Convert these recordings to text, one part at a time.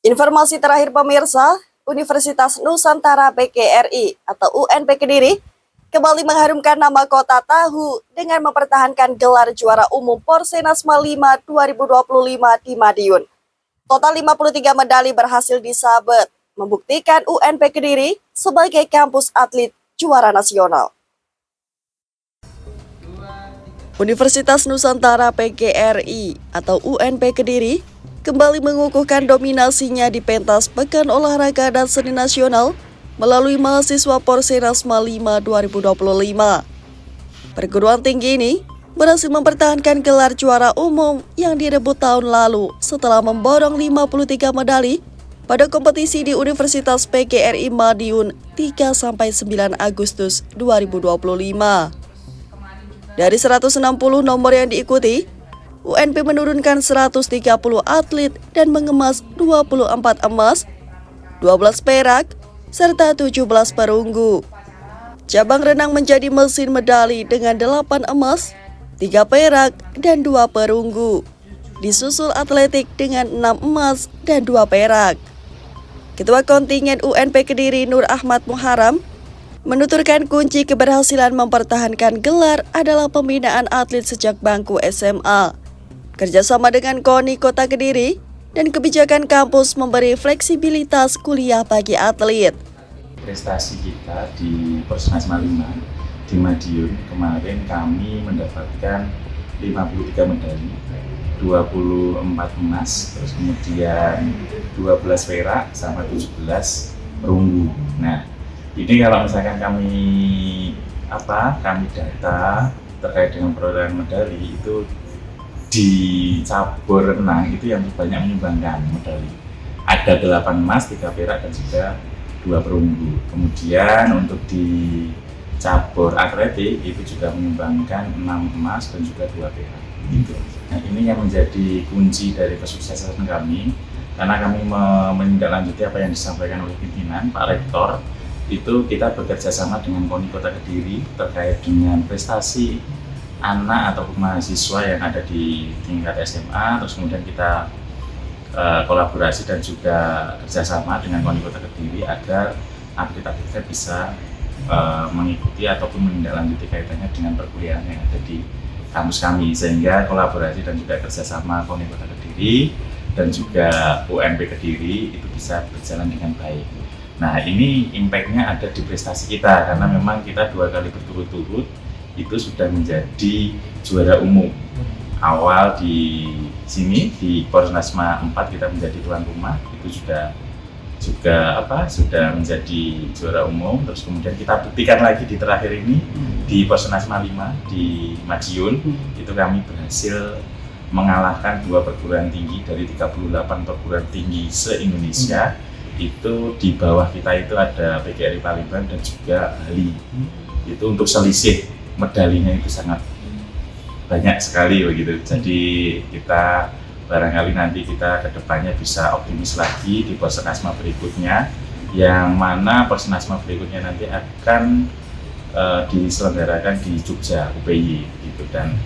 Informasi terakhir pemirsa, Universitas Nusantara PGRI atau UNP Kediri kembali mengharumkan nama Kota Tahu dengan mempertahankan gelar juara umum Porsenasma 5 2025 di Madiun. Total 53 medali berhasil disabet, membuktikan UNP Kediri sebagai kampus atlet juara nasional. Universitas Nusantara PGRI atau UNP Kediri kembali mengukuhkan dominasinya di pentas Pekan Olahraga dan Seni Nasional melalui mahasiswa Porsenasma 5 2025. Perguruan tinggi ini berhasil mempertahankan gelar juara umum yang direbut tahun lalu setelah memborong 53 medali pada kompetisi di Universitas PGRI Madiun 3-9 Agustus 2025. Dari 160 nomor yang diikuti, UNP menurunkan 130 atlet dan mengemas 24 emas, 12 perak, serta 17 perunggu. Cabang renang menjadi mesin medali dengan 8 emas, 3 perak, dan 2 perunggu. Disusul atletik dengan 6 emas dan 2 perak. Ketua kontingen UNP Kediri Nur Ahmad Muharam menuturkan kunci keberhasilan mempertahankan gelar adalah pembinaan atlet sejak bangku SMA. Kerjasama dengan KONI Kota Kediri dan kebijakan kampus memberi fleksibilitas kuliah bagi atlet. Prestasi kita di Porsenasma 5 di Madiun kemarin kami mendapatkan 53 medali, 24 emas, terus kemudian 12 perak sama 17 perunggu. Nah, ini kalau misalkan kami data terkait dengan perolehan medali itu di cabur renang itu yang banyak menyumbangkan medali. Ada 8 emas, 3 perak dan juga 2 perunggu. Kemudian untuk di cabur atletik itu juga menyumbangkan 6 emas dan juga 2 perak. Gitu. Nah, ini yang menjadi kunci dari kesuksesan kami karena kami menindaklanjuti apa yang disampaikan oleh pimpinan Pak Rektor. Itu kita bekerja sama dengan KONI Kota Kediri terkait dengan prestasi anak atau mahasiswa yang ada di tingkat SMA, terus kemudian kita kolaborasi dan juga kerjasama dengan KONI Kota Kediri agar atlet-atletnya bisa mengikuti ataupun menindaklanjuti kaitannya dengan perkuliahan yang ada di kampus kami, sehingga kolaborasi dan juga kerjasama KONI Kota Kediri dan juga UNP Kediri itu bisa berjalan dengan baik. Nah, ini impact-nya ada di prestasi kita karena memang kita 2 kali berturut-turut itu sudah menjadi juara umum. Awal di sini di Porsenasma 4 kita menjadi tuan rumah, itu sudah menjadi juara umum. Terus kemudian kita buktikan lagi di terakhir ini di Porsenasma 5 di Madiun, itu kami berhasil mengalahkan 2 perguruan tinggi dari 38 perguruan tinggi se-Indonesia. Itu di bawah kita itu ada PGRI Palembang dan juga Bali. Itu untuk selisih medalinya itu sangat banyak sekali begitu. Jadi kita barangkali nanti kita kedepannya bisa optimis lagi di Porsenasma berikutnya, yang mana Porsenasma berikutnya nanti akan diselenggarakan di Jogja, UPY gitu. Dan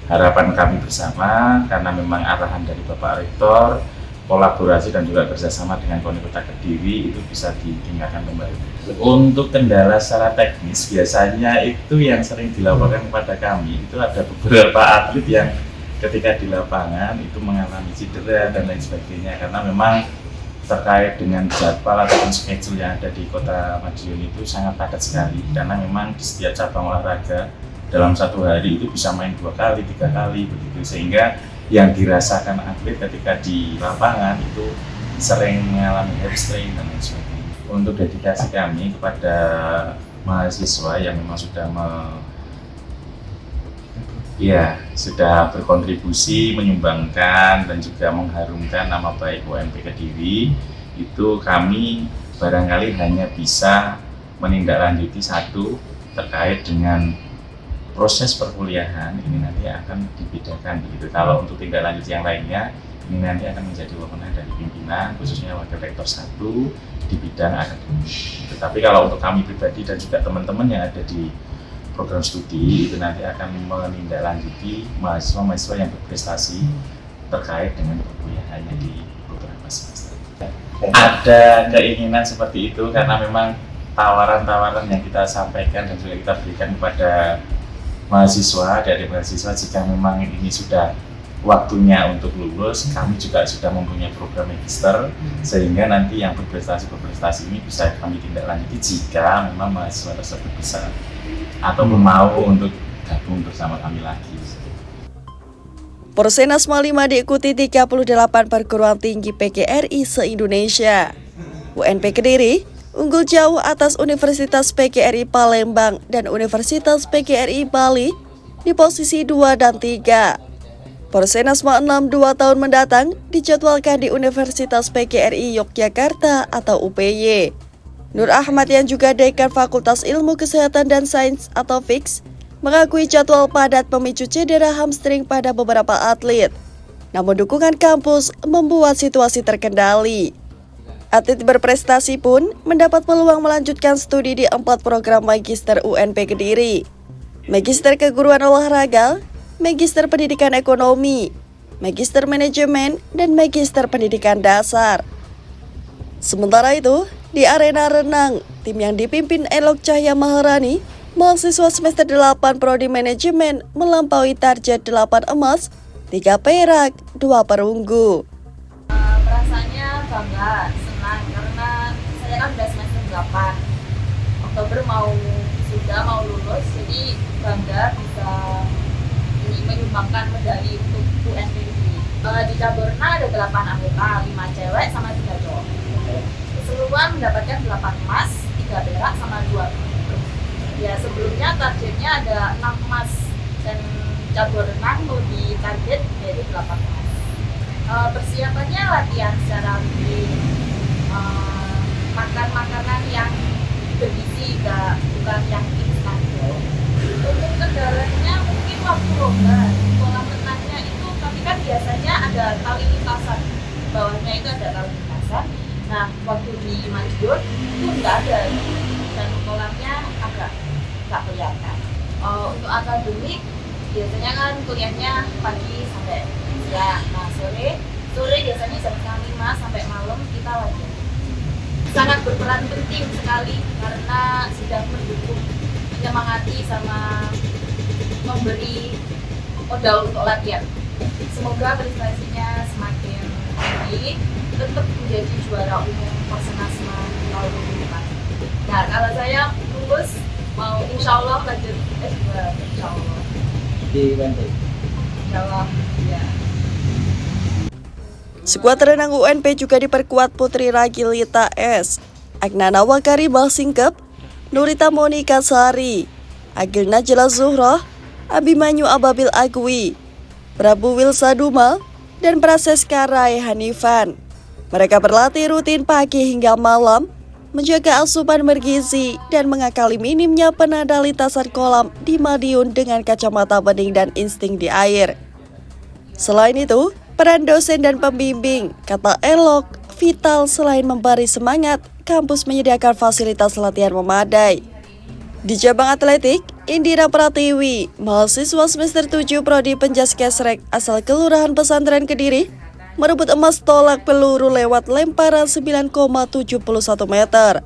harapan kami bersama karena memang arahan dari Bapak Rektor, kolaborasi dan juga kerjasama dengan KONI Kota Kediri itu bisa ditingkatkan kembali. Untuk kendala secara teknis biasanya itu yang sering dilaporkan kepada kami itu ada beberapa atlet yang ketika di lapangan itu mengalami cedera dan lain sebagainya, karena memang terkait dengan jadwal ataupun schedule yang ada di Kota Madiun itu sangat padat sekali, karena memang di setiap cabang olahraga dalam satu hari itu bisa main 2 kali, 3 kali begitu, sehingga yang dirasakan atlet ketika di lapangan itu sering mengalami hamstring dan lain sebagainya. Untuk dedikasi kami kepada mahasiswa yang memang sudah berkontribusi, menyumbangkan dan juga mengharumkan nama baik UNP Kediri, itu kami barangkali hanya bisa menindaklanjuti satu terkait dengan proses perkuliahan ini nanti akan dibedakan begitu. Kalau untuk tindak lanjut yang lainnya ini nanti akan menjadi wewenang dari pimpinan, khususnya Wakil Rektor 1 di bidang akademik. Tetapi kalau untuk kami pribadi dan juga teman-teman yang ada di program studi itu nanti akan menindaklanjuti mahasiswa-mahasiswa yang berprestasi terkait dengan perkuliahannya di beberapa semester. Ada keinginan seperti itu karena memang tawaran-tawaran yang kita sampaikan dan juga kita berikan kepada mahasiswa, dari mahasiswa, jika memang ini sudah waktunya untuk lulus, kami juga sudah mempunyai program magister, sehingga nanti yang berprestasi ini bisa kami tindak lanjuti jika memang mahasiswa tersebut bisa ataupun mau untuk gabung bersama kami lagi. Porsenasma 5 diikuti 38 perguruan tinggi PGRI se-Indonesia. UNP Kediri unggul jauh atas Universitas PGRI Palembang dan Universitas PGRI Bali di posisi 2 dan 3. Porsenasma 6 2 tahun mendatang dijadwalkan di Universitas PGRI Yogyakarta atau UPY. Nur Ahmad yang juga Dekan Fakultas Ilmu Kesehatan dan Sains atau FIKS mengakui jadwal padat pemicu cedera hamstring pada beberapa atlet. Namun dukungan kampus membuat situasi terkendali. Atlet berprestasi pun mendapat peluang melanjutkan studi di 4 program Magister UNP Kediri. Magister Keguruan Olahraga, Magister Pendidikan Ekonomi, Magister Manajemen, dan Magister Pendidikan Dasar. Sementara itu, di arena renang, tim yang dipimpin Elok Cahya Maharani, mahasiswa semester 8 Prodi Manajemen melampaui target 8 emas, 3 perak, 2 perunggu. Perasaannya bangga, senang karena saya kan udah semester 8. Oktober mau lulus, jadi bangga bisa menyumbangkan medali untuk UNP ini. Di cabur renang ada 8 anggota, 5 cewek sama 3 cowok. Keseluruhan mendapatkan 8 emas, 3 perak sama 2 perunggu. Ya, sebelumnya targetnya ada 6 emas dan cabur renang lebih target yaitu 8 emas. Persiapannya latihan secara rutin, makan makanan yang bergizi, bukan yang instan. Untuk kendalanya mungkin waktu lomba, kolam renangnya itu kami kan biasanya ada tali lintasan, bawahnya itu ada tali lintasan. Nah, waktu di Madiun itu nggak ada dan kolamnya agak nggak kelihatan. Untuk akademik biasanya kan kuliahnya pagi sampai siang. Nah, sore biasanya jam 5 sampai malam kita latihan. Sangat berperan penting sekali karena sudah mendukung, menyemangati sama memberi modal untuk latihan. Semoga prestasinya semakin tinggi, tetap menjadi juara umum Porsenasma tahun depan. Nah, kalau saya lulus mau insya Allah lanjut S2, insya Allah. Di UNP? Insya Allah, ya. Skuad renang UNP juga diperkuat Putri Ragilita S, Agnana Wakarimah Singkep, Nurita Monika Sari, Agil Najla Zuhroh, Abimanyu Ababil Agwi, Prabu Wilsaduma, dan Praseska Rai Hanifan. Mereka berlatih rutin pagi hingga malam, menjaga asupan bergizi, dan mengakali minimnya penanda lintasan kolam di Madiun dengan kacamata bening dan insting di air. Selain itu, peran dosen dan pembimbing, kata Elok, vital selain memberi semangat, kampus menyediakan fasilitas latihan memadai. Di cabang atletik, Indira Pratiwi, mahasiswa semester 7 Prodi Penjaskesrek asal Kelurahan Pesantren Kediri, merebut emas tolak peluru lewat lemparan 9,71 meter.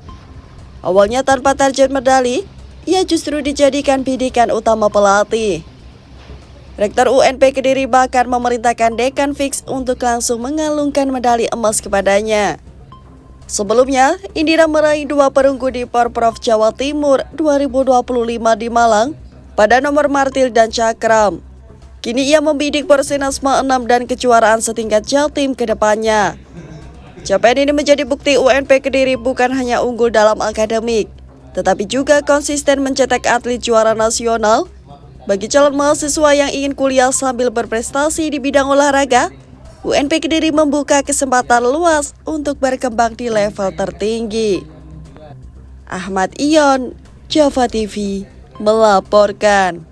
Awalnya tanpa target medali, ia justru dijadikan bidikan utama pelatih. Rektor UNP Kediri bahkan memerintahkan Dekan FIKS untuk langsung mengalungkan medali emas kepadanya. Sebelumnya, Indira meraih 2 perunggu di Porprov Jawa Timur 2025 di Malang pada nomor martil dan cakram. Kini ia membidik Porsenasma 6 dan kejuaraan setingkat Jatim ke depannya. Capaian ini menjadi bukti UNP Kediri bukan hanya unggul dalam akademik, tetapi juga konsisten mencetak atlet juara nasional. Bagi calon mahasiswa yang ingin kuliah sambil berprestasi di bidang olahraga, UNP Kediri membuka kesempatan luas untuk berkembang di level tertinggi. Ahmad Ion, Java TV, melaporkan.